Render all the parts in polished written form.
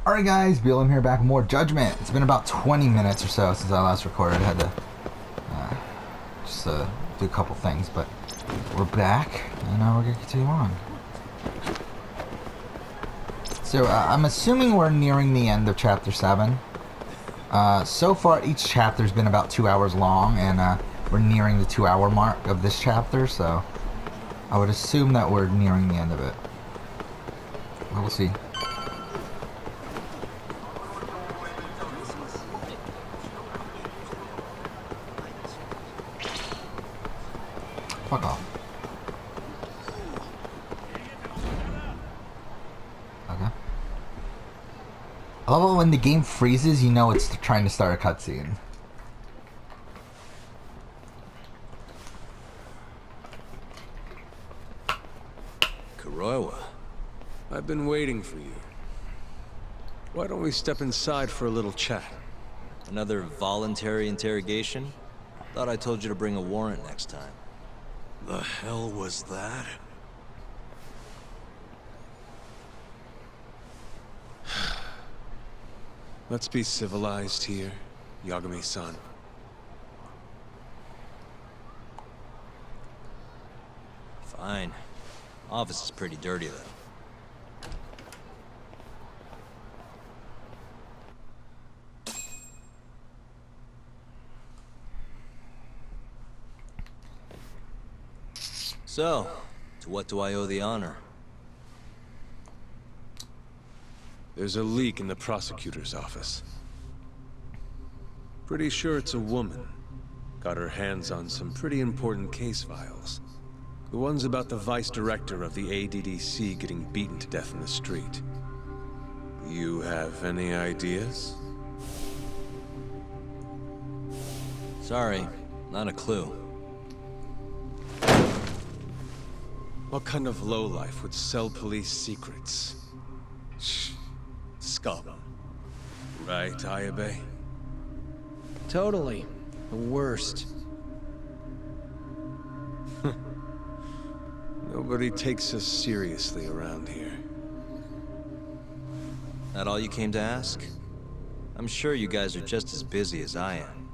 Alright guys, BLM here back with more Judgment. It's been about 20 minutes or so since I last recorded. I had to just do a couple things, but we're back and we're going to continue on. So I'm assuming we're nearing the end of Chapter 7. So far each chapter's been about 2 hours long, and we're nearing the 2 hour mark of this chapter, so I would assume that we're nearing the end of it. But we'll see. Fuck off. Okay. I love it when the game freezes, you know it's trying to start a cutscene. Kuroiwa, I've been waiting for you. Why don't we step inside for a little chat? Another voluntary interrogation? Thought I told you to bring a warrant next time. The hell was that? Let's be civilized here, Yagami-san. Fine. Office is pretty dirty, though. So, to what do I owe the honor? There's a leak in the prosecutor's office. Pretty sure it's a woman. Got her hands on some pretty important case files. The ones about the vice director of the ADDC getting beaten to death in the street. You have any ideas? Sorry, not a clue. What kind of lowlife would sell police secrets? Shh. Scum. Right, Ayabe? Totally. The worst. Nobody takes us seriously around here. That all you came to ask? I'm sure you guys are just as busy as I am.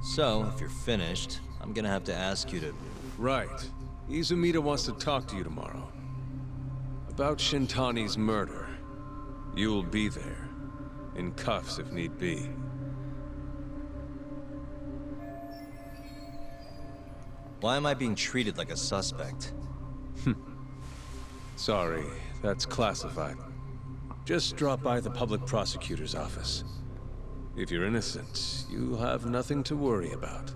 So, if you're finished, I'm gonna have to ask you to... Right. Izumida wants to talk to you tomorrow. About Shintani's murder. You'll be there. In cuffs if need be. Why am I being treated like a suspect? Sorry, that's classified. Just drop by the public prosecutor's office. If you're innocent, you'll have nothing to worry about.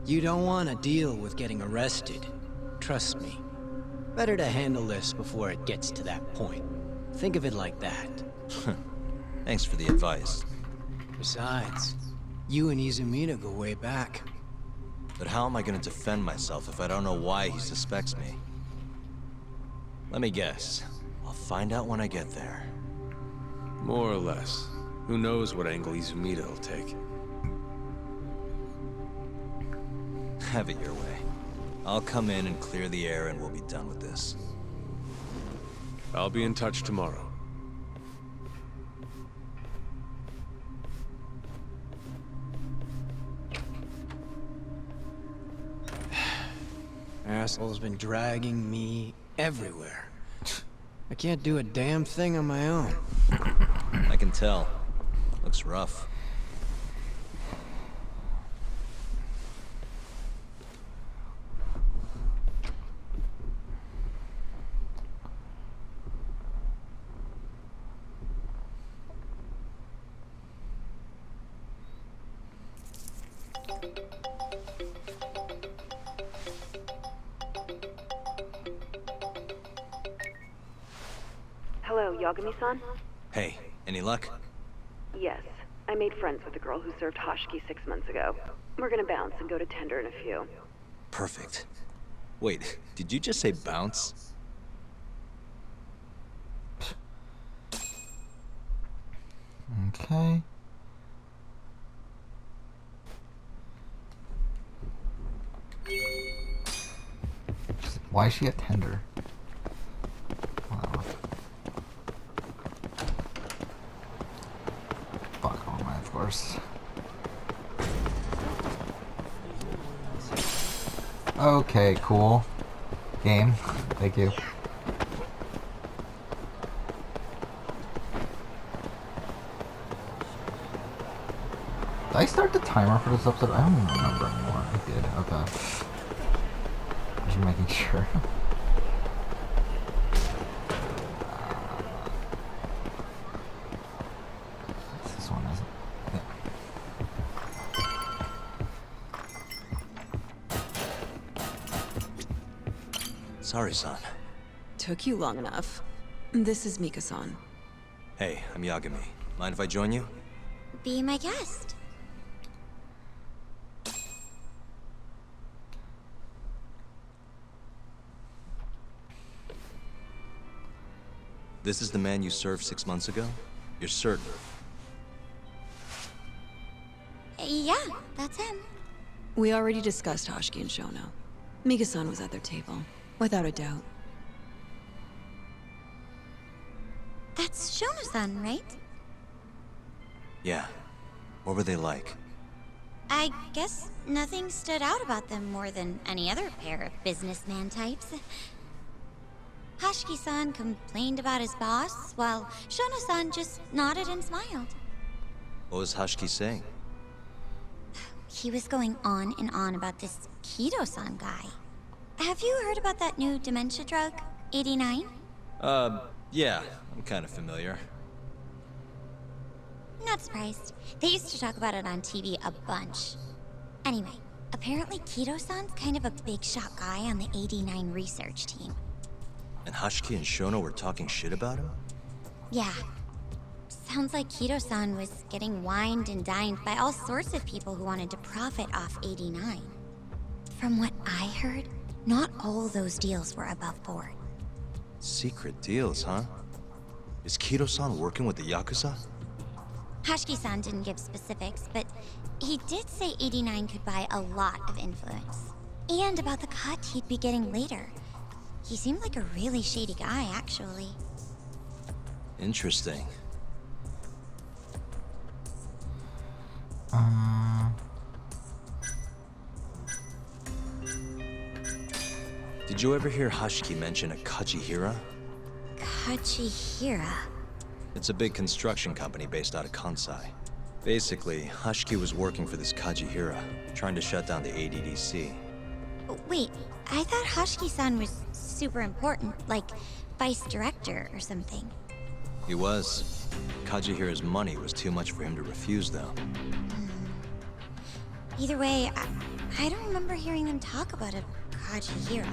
You don't want to deal with getting arrested. Trust me. Better to handle this before it gets to that point. Think of it like that. Thanks for the advice. Besides, you and Izumida go way back. But how am I gonna defend myself if I don't know why he suspects me? Let me guess. I'll find out when I get there. More or less. Who knows what angle Izumida will take. Have it your way. I'll come in and clear the air and we'll be done with this. I'll be in touch tomorrow. Asshole's been dragging me everywhere. I can't do a damn thing on my own. I can tell. Looks rough. Hello, Yagami-san? Hey, any luck? Yes. I made friends with the girl who served Hoshiki 6 months ago. We're gonna bounce and go to Tender in a few. Perfect. Wait, did you just say bounce? Okay. Why is she at Tender? Wow. course. Okay, cool. Game. Thank you. Did I start the timer for this episode? I don't even remember anymore. I did. Okay. Just making sure. This one isn't. Yeah. Sorry, son. Took you long enough. This is Mika-san. Hey, I'm Yagami. Mind if I join you? Be my guest. This is the man you served 6 months ago? You're certain? Yeah, that's him. We already discussed Hoshiki and Shono. Mika-san was at their table, without a doubt. That's Shono-san, right? Yeah. What were they like? I guess nothing stood out about them more than any other pair of businessman types. Hoshiki-san complained about his boss, while Shono-san just nodded and smiled. What was Hoshiki saying? He was going on and on about this Kido-san guy. Have you heard about that new dementia drug, 89? Yeah. I'm kind of familiar. Not surprised. They used to talk about it on TV a bunch. Anyway, apparently Kido-san's kind of a big shot guy on the 89 research team. And Hoshiki and Shono were talking shit about him? Yeah. Sounds like Kido-san was getting wined and dined by all sorts of people who wanted to profit off 89. From what I heard, not all those deals were above board. Secret deals, huh? Is Kido-san working with the Yakuza? Hoshiki-san didn't give specifics, but he did say 89 could buy a lot of influence. And about the cut he'd be getting later. He seemed like a really shady guy, actually. Interesting. Did you ever hear Hoshiki mention a Kajihira? Kajihira? It's a big construction company based out of Kansai. Basically, Hoshiki was working for this Kajihira, trying to shut down the ADDC. Wait, I thought Hoshiki-san was super important, like vice director or something. He was. Kajihira's money was too much for him to refuse, though. Either way, I don't remember hearing them talk about a Kajihira.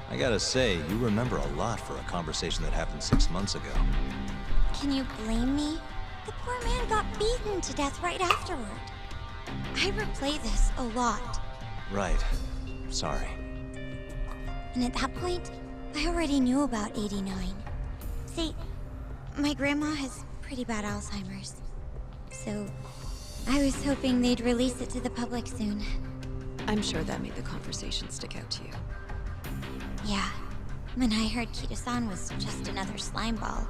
I gotta say, you remember a lot for a conversation that happened 6 months ago. Can you blame me? The poor man got beaten to death right afterward. I replay this a lot. Right. Sorry. And at that point, I already knew about 89. See, my grandma has pretty bad Alzheimer's. So, I was hoping they'd release it to the public soon. I'm sure that made the conversation stick out to you. Yeah. When I heard Kido-san was just another slimeball,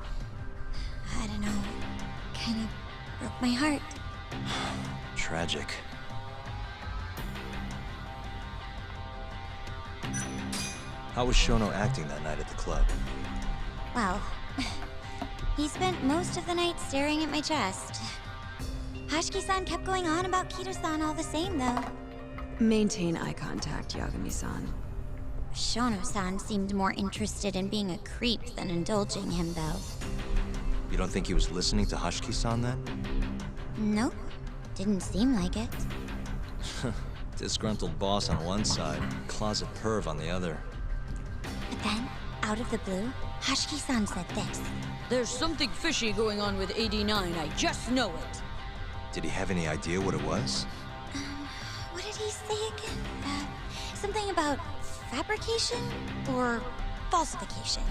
I don't know, kind of broke my heart. Tragic. How was Shono acting that night at the club? Well, he spent most of the night staring at my chest. Hoshiki-san kept going on about Kido-san all the same, though. Maintain eye contact, Yagami-san. Shono-san seemed more interested in being a creep than indulging him, though. You don't think he was listening to Hoshiki-san then? Nope. Didn't seem like it. Disgruntled boss on one side, closet perv on the other. But then, out of the blue, Hoshiki-san said this. There's something fishy going on with 89, I just know it. Did he have any idea what it was? What did he say again? Something about fabrication or falsification.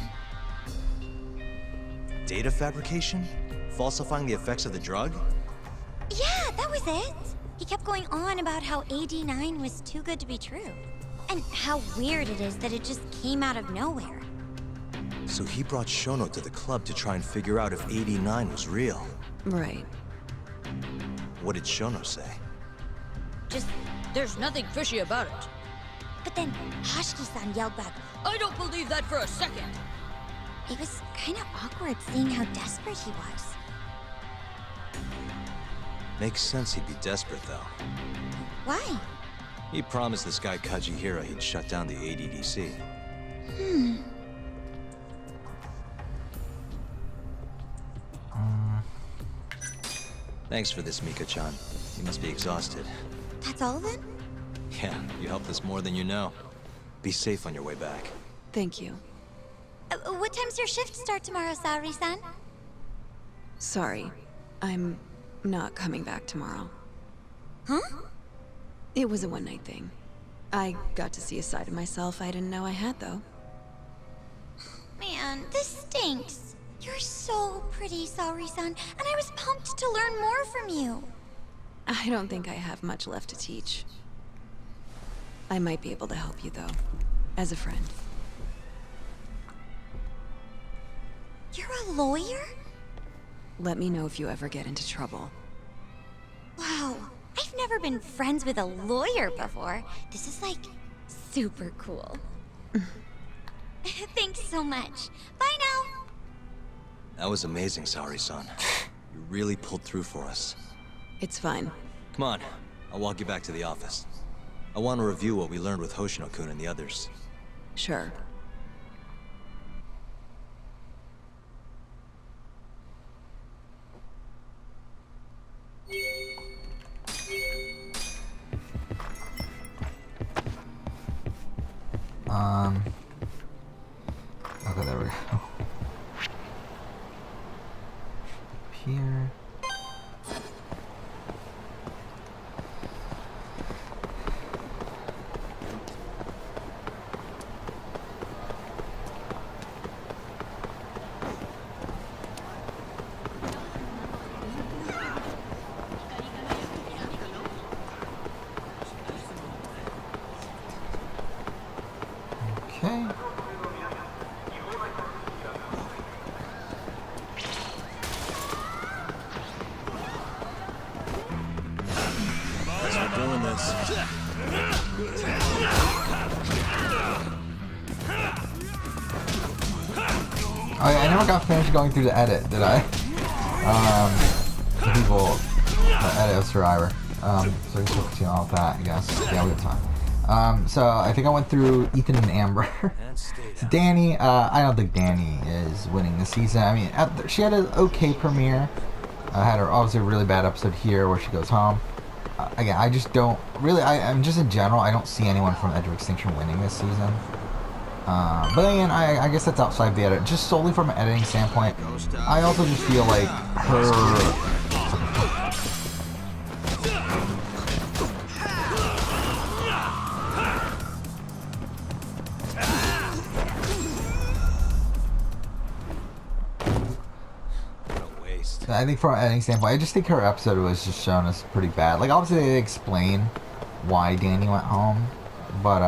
Data fabrication? Falsifying the effects of the drug? Yeah, that was it. He kept going on about how AD9 was too good to be true. And how weird it is that it just came out of nowhere. So he brought Shono to the club to try and figure out if 89 was real. Right. What did Shono say? Just, There's nothing fishy about it. but then Hashiki-san yelled back. I don't believe that for a second. It was kind of awkward seeing how desperate he was. Makes sense he'd be desperate, though. Why? He promised this guy Kajihira he'd shut down the ADDC. Thanks for this, Mika-chan. You must be exhausted. That's all then? Yeah, you helped us more than you know. Be safe on your way back. Thank you. What time's your shift start tomorrow, Saori-san? Sorry. I'm not coming back tomorrow. Huh? It was a one-night thing. I got to see a side of myself I didn't know I had, though. Man, this stinks. You're so pretty, Saori-san, and I was pumped to learn more from you. I don't think I have much left to teach. I might be able to help you, though. As a friend. You're a lawyer? Let me know if you ever get into trouble. Wow, I've never been friends with a lawyer before. This is like super cool. Thanks so much. Bye now. That was amazing, Saori-san. You really pulled through for us. It's fine. Come on, I'll walk you back to the office. I want to review what we learned with Hoshino-kun and the others. Sure. Okay, there we go. Here. Okay. We're doing this. Oh yeah, I never got finished going through the edit, did I? The people, the edit of Survivor. So we're focusing on all of that, I guess. Yeah, we have time. So I think I went through Ethan and Amber. So Danny, I don't think Danny is winning this season. I mean, she had an okay premiere. Had her obviously a really bad episode here where she goes home. Again, I just don't really. I'm just in general. I don't see anyone from Edge of Extinction winning this season. But again, I guess that's outside the edit. Just solely from an editing standpoint, I also just feel like her. I think from an editing standpoint, I just think her episode was just shown as pretty bad. Like, obviously they explain why Danny went home, but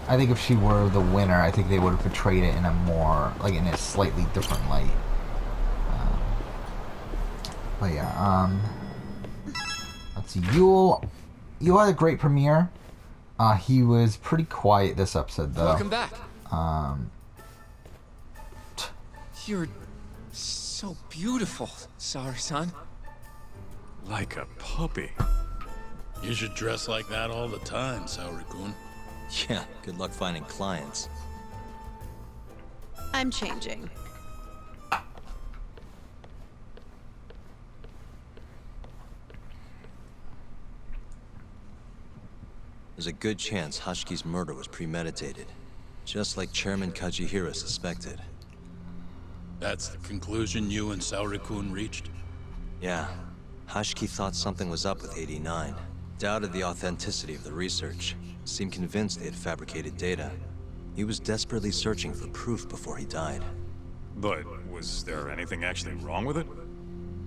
I think if she were the winner, I think they would have portrayed it in a more, like, in a slightly different light. But yeah, let's see. Yule had a great premiere. He was pretty quiet this episode, though. Welcome back. You're so beautiful, Saori-san. Like a puppy. You should dress like that all the time, Saori-kun. Yeah, good luck finding clients. I'm changing. There's a good chance Hashiki's murder was premeditated, just like Chairman Kajihira suspected. That's the conclusion you and Saori-kun reached? Yeah. Hashiki thought something was up with 89. Doubted the authenticity of the research. Seemed convinced they had fabricated data. He was desperately searching for proof before he died. But was there anything actually wrong with it?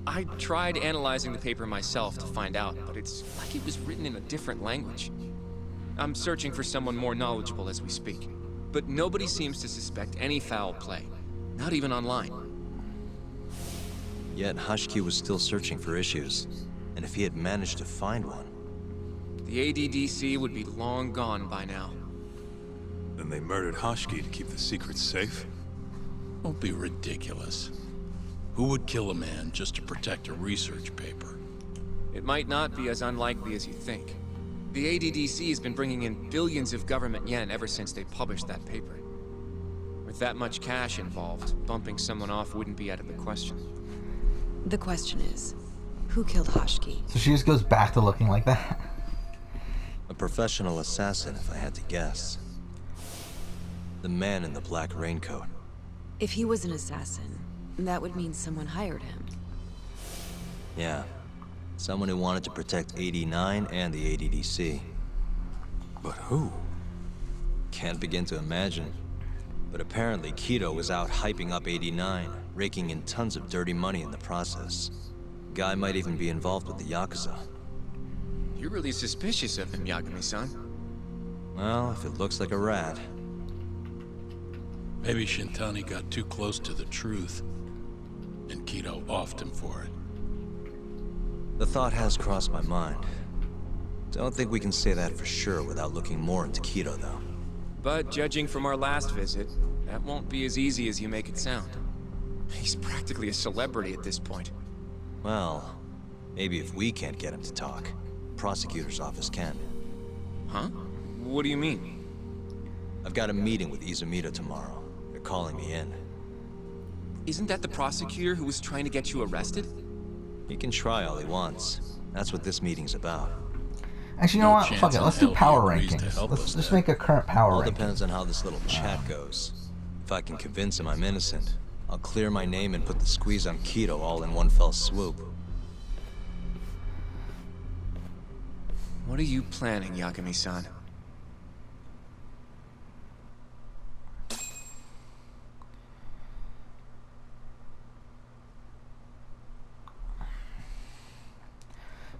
I tried analyzing the paper myself to find out, but it's like it was written in a different language. I'm searching for someone more knowledgeable as we speak. But nobody seems to suspect any foul play. Not even online. Yet Hashki was still searching for issues. And if he had managed to find one... The ADDC would be long gone by now. Then they murdered Hashki to keep the secret safe? Don't be ridiculous. Who would kill a man just to protect a research paper? It might not be as unlikely as you think. The ADDC has been bringing in billions of government yen ever since they published that paper. With that much cash involved, bumping someone off wouldn't be out of the question. The question is, who killed Hashki? So she just goes back to looking like that. A professional assassin, if I had to guess. The man in the black raincoat. If he was an assassin, that would mean someone hired him. Yeah. Someone who wanted to protect 89 and the ADDC. But who? Can't begin to imagine. But apparently Kido was out hyping up 89, raking in tons of dirty money in the process. Guy might even be involved with the Yakuza. You're really suspicious of him, Yagami-san. Well, if it looks like a rat. Maybe Shintani got too close to the truth, and Kido offed him for it. The thought has crossed my mind. Don't think we can say that for sure without looking more into Kido, though. But judging from our last visit, that won't be as easy as you make it sound. He's practically a celebrity at this point. Well, maybe if we can't get him to talk, prosecutor's office can. Huh? What do you mean? I've got a meeting with Izumida tomorrow. They're calling me in. Isn't that the prosecutor who was trying to get you arrested? He can try all he wants. That's what this meeting's about. Actually, you know No what? chance Fuck it. in Let's do hell he power agrees to rankings. help Let's us just then. make a current power All ranking. depends on how this little chat goes. If I can convince him I'm innocent, I'll clear my name and put the squeeze on Kido all in one fell swoop. What are you planning, Yagami-san?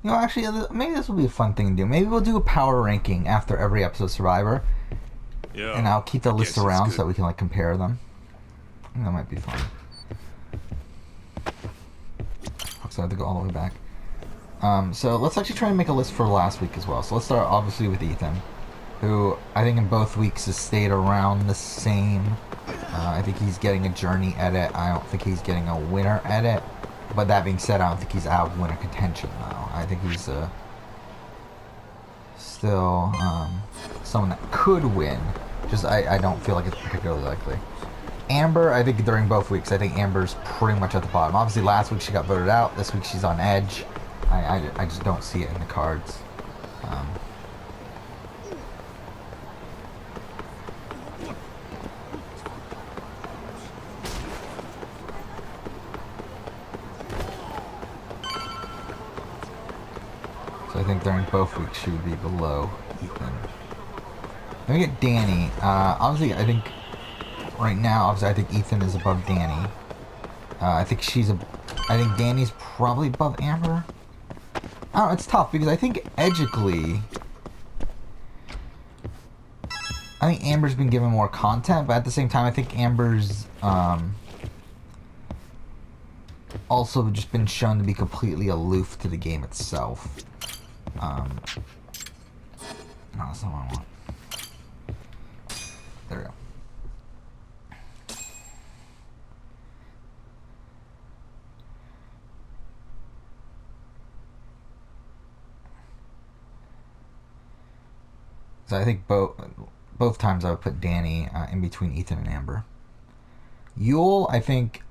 You know, actually, maybe this will be a fun thing to do. Maybe we'll do a power ranking after every episode of Survivor. Yeah. And I'll keep the list Guess it's around good. so that we can, like, compare them. I think that might be fun. So I have to go all the way back. So let's actually try and make a list for last week as well. So let's start, obviously, with Ethan, who I think in both weeks has stayed around the same. I think he's getting a journey edit. I don't think he's getting a winner edit. But that being said, I don't think he's out of winner contention, though. I think he's still someone that could win. Just I don't feel like it's particularly likely. Amber, I think during both weeks, I think Amber's pretty much at the bottom. Obviously, last week she got voted out. This week she's on edge. I just don't see it in the cards. So I think during both weeks she would be below Ethan. Let me get Danny. Obviously, I think right now, obviously, I think Ethan is above Danny. I think Danny's probably above Amber. I don't know, it's tough because I think edgically, I think Amber's been given more content, but at the same time, I think Amber's also just been shown to be completely aloof to the game itself. No, that's not what I want. There we go. So I think both times I would put Danny in between Ethan and Amber. Yule, I think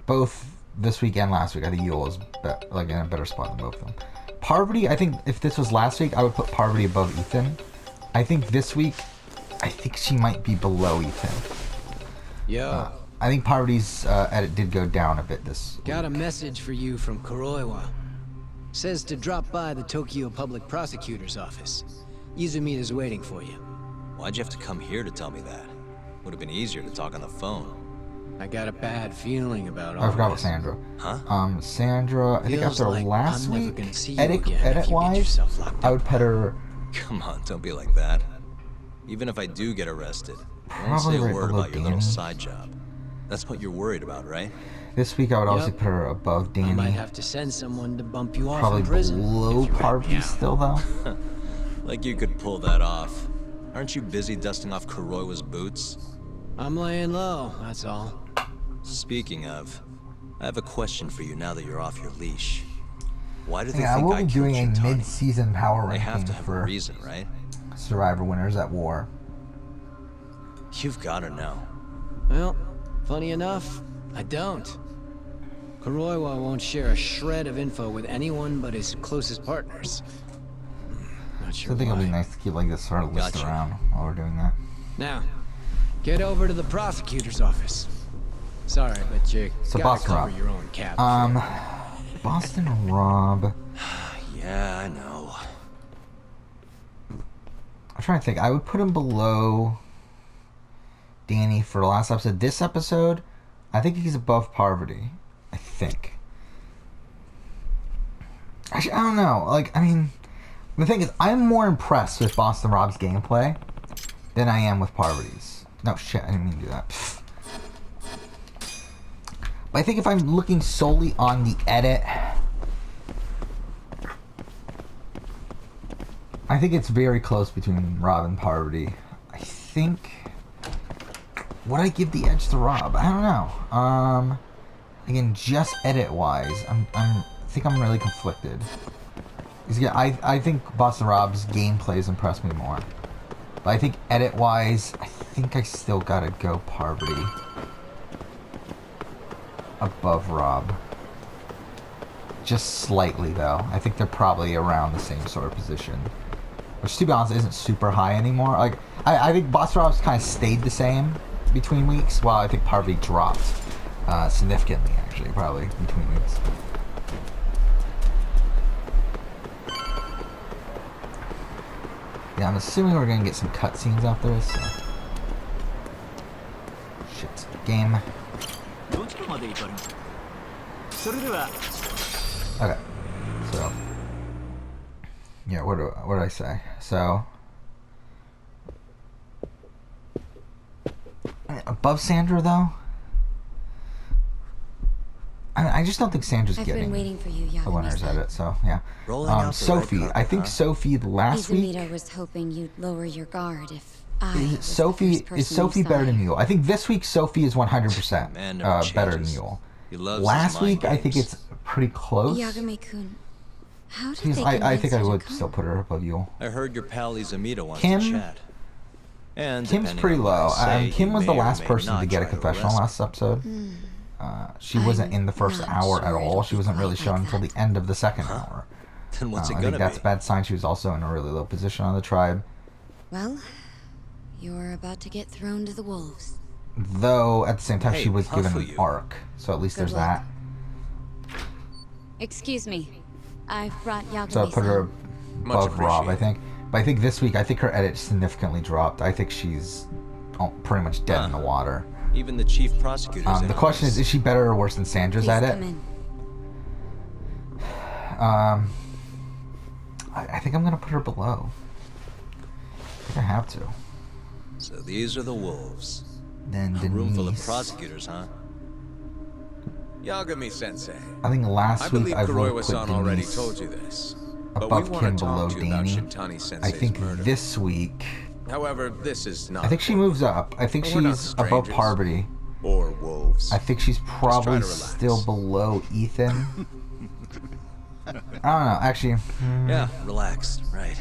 both this week and last week, I think Yule is like in a better spot than both of them. Parvati, I think if this was last week, I would put Parvati above Ethan. I think this week, I think she might be below Ethan. Yo. I think Parvati's edit did go down a bit this week. Got a message for you from Kuroiwa. Says to drop by the Tokyo Public Prosecutor's office. Izumida's waiting for you. Why'd you have to come here to tell me that? Would have been easier to talk on the phone. I got a bad feeling about all I forgot about this. Sandra. Huh? Sandra, I think Feels after like last I'm never week, gonna see you again if you get edit-wise, yourself locked I would up. put her Come on, don't be like that. Even if I do get arrested, I won't say Probably a right word below about your little Danny. side job. That's what you're worried about, right? This week I would also Yep. put her above I might Danny. have to send someone to bump you off Probably in prison. below if you rat me Parvati out. still, though. Like you could pull that off. Aren't you busy dusting off Kuroiwa's boots? I'm laying low, that's all. Speaking of, I have a question for you now that you're off your leash. Why do they Yeah, I think will I be killed doing a Shintani? mid-season power They have ranking to have a for reason, right? Survivor winners at War. You've got to know. Well, funny enough, I don't. Kuroiwa won't share a shred of info with anyone but his closest partners. Not sure So I think why. it'll be nice to keep like this sort of list Gotcha. around while we're doing that. Now, get over to the prosecutor's office. Sorry, but you So gotta Boston cover Rob. your own cab fare. Boston Rob. Yeah, I know. I'm trying to think. I would put him below Danny for the last episode. This episode, I think he's above Parvati. I think. Actually, I don't know. Like, I mean, the thing is, I'm more impressed with Boston Rob's gameplay than I am with Parvati's. No, shit, I didn't mean to do that. Pfft. But I think if I'm looking solely on the edit, I think it's very close between Rob and Parvati. I think... Would I give the edge to Rob? I don't know. Again, just edit-wise, I think I'm really conflicted. Because, yeah, I think Boston Rob's gameplay has impressed me more. But I think edit-wise, I think I still gotta go Parvati above Rob. Just slightly, though. I think they're probably around the same sort of position. Which, to be honest, isn't super high anymore. Like, I think Boston Rob's kind of stayed the same between weeks, while I think Parvati dropped significantly, actually, probably, between weeks. Yeah, I'm assuming we're gonna get some cutscenes after this, so. Shit. Game. Okay. So. Yeah, what did I say? So. Above Sandra, though? I just don't think Sandra's I've getting been waiting for you, the winners at it, so, yeah. Rolling out the Sophie. red carpet, I think huh? Sophie last week... Izumida was hoping you'd lower your guard if I was the Sophie first person is Sophie you better saw. than Yule? I think this week Sophie is 100% Man never better than changes. Yule. He loves his Last mind week I think games. it's pretty close. Yagami-kun, how did Because they I think I convince you would to come? still put her above Yule. I heard your pal Izumida wants Kim? to chat. And Kim's depending pretty on what low. I say, Kim he was the may or last may person to not get a try confessional arrest last episode. She I'm wasn't in the first not hour sure at all. it'll She be wasn't really quite shown like until the that. end of the second hour. Then what's it I gonna think that's be? a bad sign. She was also in a really low position on the tribe. Well, you're about to get thrown to the wolves. Though, at the same time, Hey, she was puff given for an you. arc. So at least Good there's luck. that. Excuse me. I've brought Yagami-san. So I put her Much above Rob, I appreciated. think. But I think this week, I think her edit significantly dropped. I think she's pretty much dead in the water. Even the chief prosecutor's in The on question this. is she better or worse than Sandra's Please at come it? in. I think I'm going to put her below. I think I have to. So these are the wolves. Then A room full of Denise. prosecutors, huh? Yagami-sensei. I think I last week believe I would put Kuroiwa-san already Denise told you this. But above we Kim, want to below talk to you about Danny. Shintani-sensei's I think murder. this week, However, this is not. I think she moves up. I think But we're not she's above strangers. Parvati. Or wolves. I think she's probably to relax. still below Ethan. I don't know, actually. Yeah, relax. Right.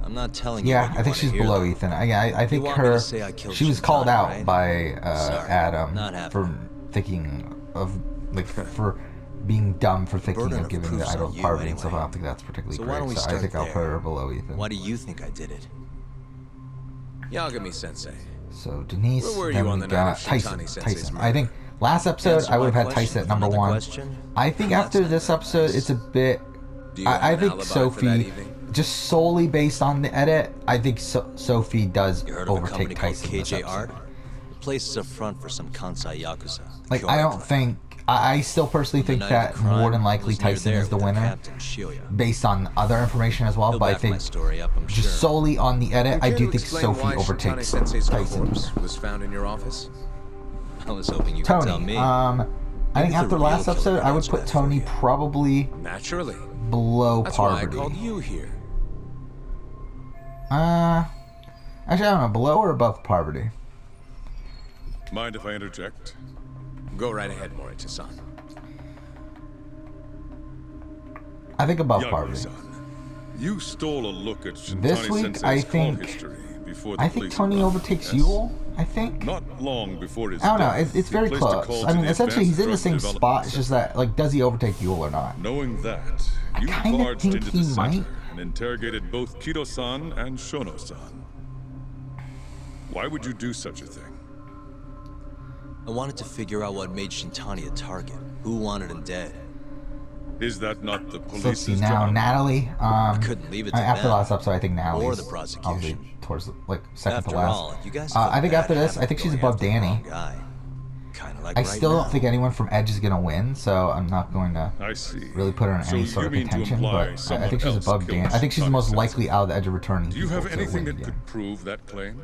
I'm not telling you. Yeah, what you I think wanna she's hear, below though. Ethan. I think want me to her. say I killed She was Shintani, called out right? by Sorry, Adam not for happening. thinking of like for being dumb for thinking Burden of of giving the proof's idol on of you Parvati and stuff. I anyway. don't think that's particularly So why great. don't we So I start think I'll there? put her below Ethan. Why do you think I did it? Yagami-sensei. So Denise, Where were then you on we the night got of Tyson. Shintani-sensei's Tyson. murder? I think last episode Answer I would my have had question Tyson at with number another 1. question? I think Well, after that's not this very episode, nice. it's a bit. Do you have I an think alibi Sophie, for that evening? just solely based on the edit, I think Sophie does You heard of a company overtake called Tyson this KJ episode. Art? The place is a front for some Kansai Yakuza. Like, Pure I don't crime. think I still personally think The night of that the crime more than likely was near Tyson there is the with winner, Captain Shilia. based on other information as well. He'll But I back my think story up, I'm just sure. solely on the edit, I Care do to think explain Sophie why Shintani overtakes Sensei's Tyson. corpse was found in your office? I was hoping you could tell Tony, me. I think Maybe after the last real episode, killer I would answer put that for Tony you. probably Naturally. below That's why I Parvati. called you here. Actually, I don't know, below or above Parvati? Mind if I interject? Go right ahead, Morita-san. I think above Yagami-san, Parvati. you stole a look at Shintani This week, Sensei's I call think, history before the I think police Tony arrived, overtakes yes? Yule. I think. Not long before his I don't know. death, It's he very placed a close. call I to mean, the essentially, he's in the Advanced same Drug spot. It's Development just that, like, does he overtake Yule or not? Knowing that, you kinda barged think into he the center might. and interrogated both Kido-san and Shono-san. Why would you do such a thing? I wanted to figure out what made Shintani a target. Who wanted him dead? Is that not the So let's police's see now, job? Natalie. couldn't leave it to After the them. last episode, I think Natalie's Or the prosecution. obviously towards like second After to last. all, you guys I feel think bad after this, having I think she's going above after the Danny. wrong guy. Kinda like I right still now. don't think anyone from Edge is gonna win, so I'm not going to I see. really put her in So any you sort of mean to contention. imply But I someone think she's else above killed Danny. I think she's the most Shintani likely Sensei. out of the Edge of returning. Do you have people to anything win that the game. could prove that claim?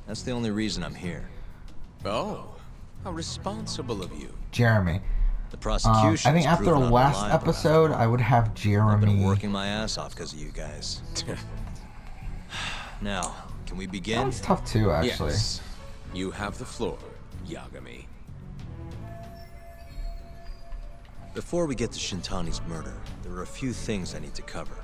That's the only reason I'm here. Oh, how responsible of you. Jeremy. The prosecution. I think is after proven last unreliable after episode, all. I would have I've been Jeremy. working my ass off because of you guys. Now, can we That begin? one's tough too, actually. Yes. You have the floor, Yagami. Before we get to Shintani's murder, there are a few things I need to cover.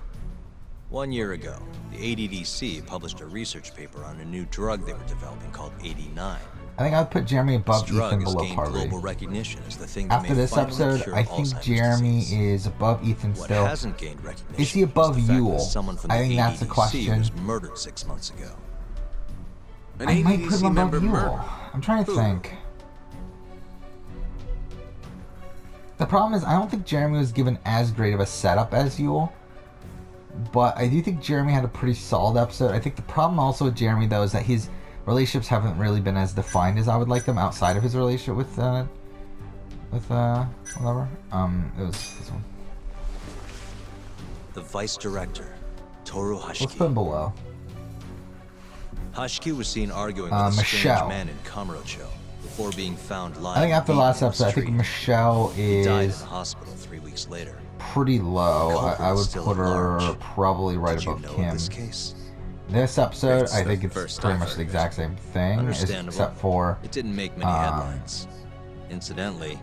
1 year ago, the ADDC published a research paper on a new drug they were developing called 89. I think I'd put Jeremy This above drug Ethan has below gained Parvati. global recognition as the thing that After may this finally episode, cure I think Alzheimer's Jeremy disease. is above Ethan What still. hasn't gained recognition Is he above the fact that Yule? someone from I the think that's the ADDC question. was murdered 6 months ago. An I might put ADDC him member above Yule. murdered. I'm trying to Who? think. The problem is, I don't think Jeremy was given as great of a setup as Yule. But I do think Jeremy had a pretty solid episode. I think the problem also with Jeremy, though, is that his relationships haven't really been as defined as I would like them outside of his relationship with whatever. It was this one. The vice director, Toru Let's put him Hashiki. below. Hashiki was seen arguing with a Michelle. strange man in Kamurocho before being found lying. I think after the beaten last in the episode, I think street. Michelle He died in is the hospital 3 weeks later. pretty low. Culprit I is would still put at her large. probably right Did you above know Kim. of this case? This episode, It's I the think it's first pretty I've much heard the of it. exact same thing, Understandable. except for It didn't make many headlines. Incidentally,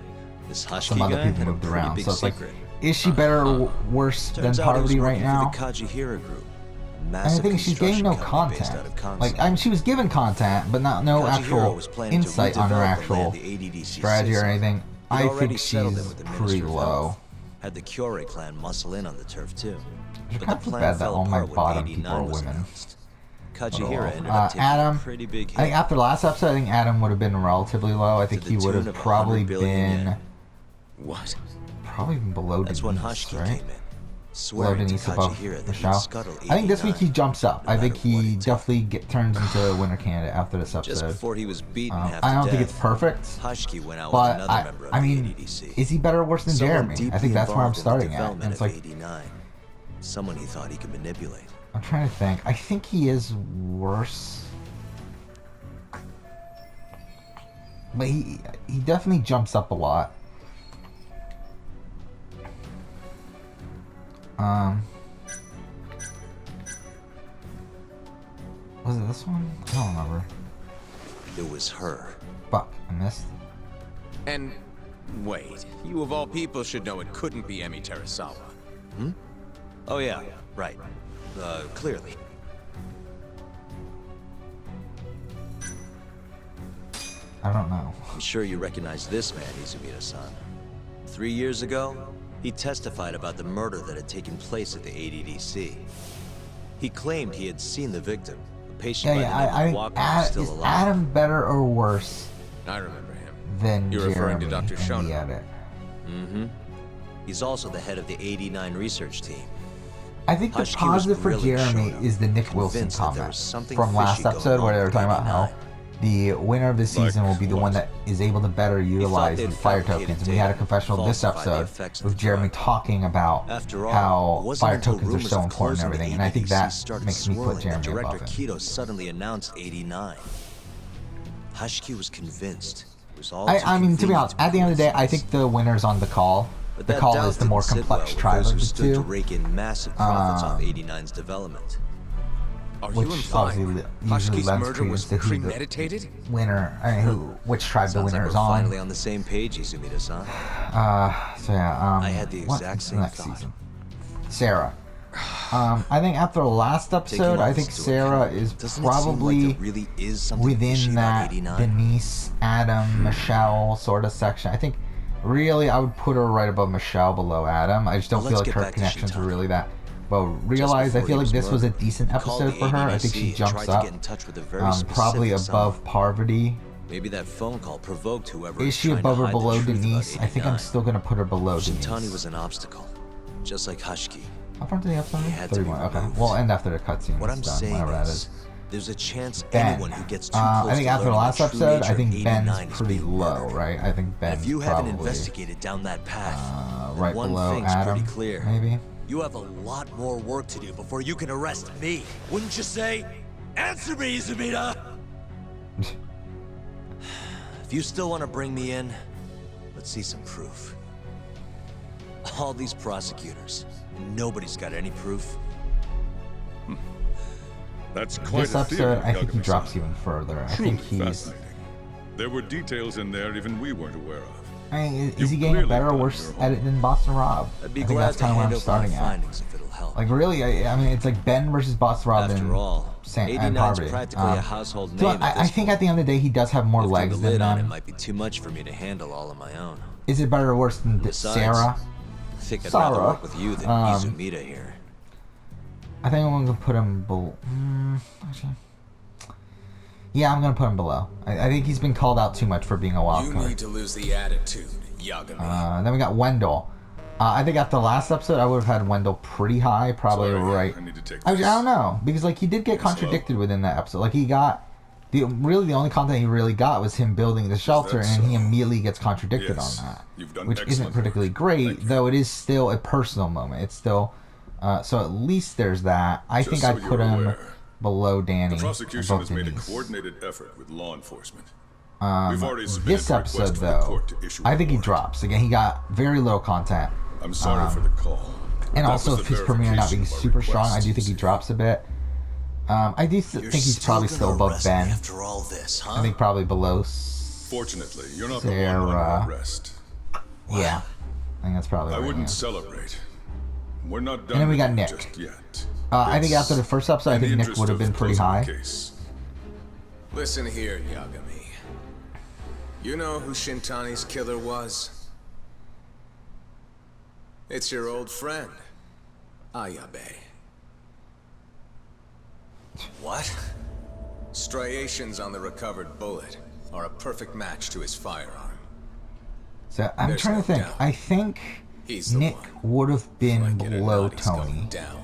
this Hashiki some other guy people had a moved pretty around. big So it's like, secret. is she better or worse than Turns out he was Parvati right working now? for the Kajihira Group. a And the massive thing is, she's getting no construction company based content. out of Like, Kansai. I mean, she was given content, but no Kajihiro actual was planning to insight on her redevelop the actual land the ADDC strategy or sits on. anything. He'd I already think settled it she's with the pretty Minister of low. Health. Had the Kyorei clan muscle in on the turf too. It's But kind the of plan bad that fell all my apart when bottom people 89 are was women. announced. But Kajihira ended up taking Adam, a pretty big hit. I think after the last episode, I think Adam would have been relatively low. I think the he would tune have of probably 100 billion been yen. What? probably been below That's when Denise, Hashiki right? came in, Below swearing to Denise above Kajihira that he'd Michelle. scuttle I think this week he 89, jumps up. no I think matter what he it took. definitely turns into a winner candidate after this Just episode. before he was beaten half to I don't think death, it's perfect, Hashiki went out with but another member of I the mean, ADDC. is he better or worse than Someone Jeremy? I deeply think that's where I'm involved in the starting at. development And it's of like, 89. Someone he thought he could manipulate. I'm trying to think. I think he is worse. But he definitely jumps up a lot. Was it this one? I don't remember. It was her. Fuck, I missed. And wait, you of all people should know it couldn't be Emi Terasawa. Oh yeah, right. Clearly. I don't know. I'm sure you recognize this man, Izumida-san. 3 years ago, he testified about the murder that had taken place at the ADDC. He claimed he had seen the victim, a patient Yeah, by the name I of think Walker, who was still is alive. Adam better or worse I remember him. than You're referring Jeremy to Dr. in the Shono. edit? Mm-hmm. He's also the head of the 89 research team. I think the Hashki was positive for grilling Jeremy Shono, is the Nick Wilson convinced that there comment was something from last fishy episode going where they on were with talking about how 89. the winner of the season will be the one that is able to better utilize they'd these fire fabricated tokens. And we had a data, confessional this falsify the episode effects of with the Jeremy drug. talking about After all, it how wasn't fire until tokens are rumors so of important and closing the everything. And I think ADDC that started makes me put swirling Jeremy that above Director him. Kido suddenly announced 89. Hashki was convinced. It was all I mean, to be too honest, at the end of the day, I coincidence. think the winner's on the call. But The that call doubt is the more didn't sit complex well with tribe those of who the stood to two. rake in massive profits off 89's development. Are Which you implying obviously usually Hashki's lends murder was credence to who the premeditated? winner, I mean, which tribe the Sounds like winner we're is on. finally on the same page, Izumida-san. So yeah, I had the what exact is same next thought. season? Sarah. I think after the last episode, I think Sarah is Doesn't it seem probably like there really is something fishy within about that 89? Denise, Adam, Michelle sort of section. I think really I would put her right above Michelle, below Adam. I just don't Well, feel let's like get her back to connections were Shintani. really that well realized. I before feel he like was this was a murdered, decent he called episode the for her. I think ADDC she and jumps tried to up. get in touch with a very Probably specific above someone. Parvati. Maybe that phone call provoked whoever Is was she trying to above or hide the below truth about Denise? I think I'm 89. still gonna put her below Denise. Shintani was an obstacle, just like Hashki. How far into the episode? He had to be 31. Okay, removed. we'll end after the cutscene. What I'm is done, saying whatever that is, is. there's a chance Ben. anyone who gets too close I think to after the learning last true episode, nature I think of Ben's 89 is pretty being low, murdered. right? I think And Ben's if you haven't probably investigated down that path, then right one below thing's Adam, pretty clear. maybe. You have a lot more work to do before you can arrest me. Wouldn't you say? Answer me, Izumida! If you still want to bring me in, let's see some proof. All these prosecutors, and nobody's got any proof. That's quite This a theory, episode, I think he Yagami-san. drops even further. I Truly think he's. fascinating. There were details in there even we weren't aware of. I mean, is You've he getting a clearly better or done worse your edit than Boston Rob? I'd I be think glad that's to kind of where hand I'm over my starting at. findings if it'll help. Like really, I mean, it's like Ben versus Boston Rob and After all, and 89's Parvati. practically a household So name at I this think at the end of the day, he does have more Lifting legs the than lid on it them. might be too much for me to handle all on my own. Is it better or worse than Besides, Sarah? I think I'd rather Sarah. work with you than Izumida here. I think I'm gonna put him below. Actually, yeah, I'm gonna put him below. I think he's been called out too much for being a wild You card. need to lose the attitude, Yagami. Then we got Wendell. I think after the last episode, I would have had Wendell pretty high, probably Sorry, right. I need to take I this. don't know because like he did get contradicted within that episode. Like he got the only content he really got was him building the shelter, that and he so? immediately gets contradicted Yes, on that, you've done which isn't excellent particularly work. great. Thank you. Though it is still a personal moment. It's still so at least there's that. I Just think so I'd put you're him aware, below Danny. The prosecution above has made a Denise. coordinated effort with law enforcement. We've already submitted This a request episode, for the though, court to issue a I think he warrant. drops. Again, he got very little content. I'm sorry for the call. And That also, was if the his premiere not being verification of our super strong, I request, do think he you see. drops a bit. I do think he's probably still above Ben. After all this, huh? I think probably below. Fortunately, you're not the one under Sarah. arrest. Yeah, I think that's probably I right. wouldn't Yeah. celebrate. We're not done And then we with got you Nick. just yet. I think It's after the first episode, I in the think Nick interest would have of been pretty closing high. the case. Listen here, Yagami. You know who Shintani's killer was? It's your old friend, Ayabe. What? Striations on the recovered bullet are a perfect match to his firearm. So I'm There's trying no to think. doubt. I think He's the Nick one. would have been If I get a below nod, he's going Tony. down.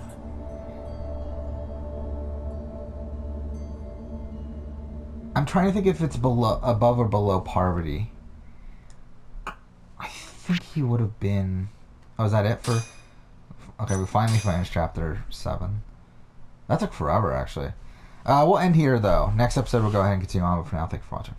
I'm trying to think if it's above or below Parvati. I think he would have been. Oh, is that it for? Okay, we finally finished chapter 7. That took forever, actually. We'll end here, though. Next episode, we'll go ahead and continue on. But for now, thank you for watching.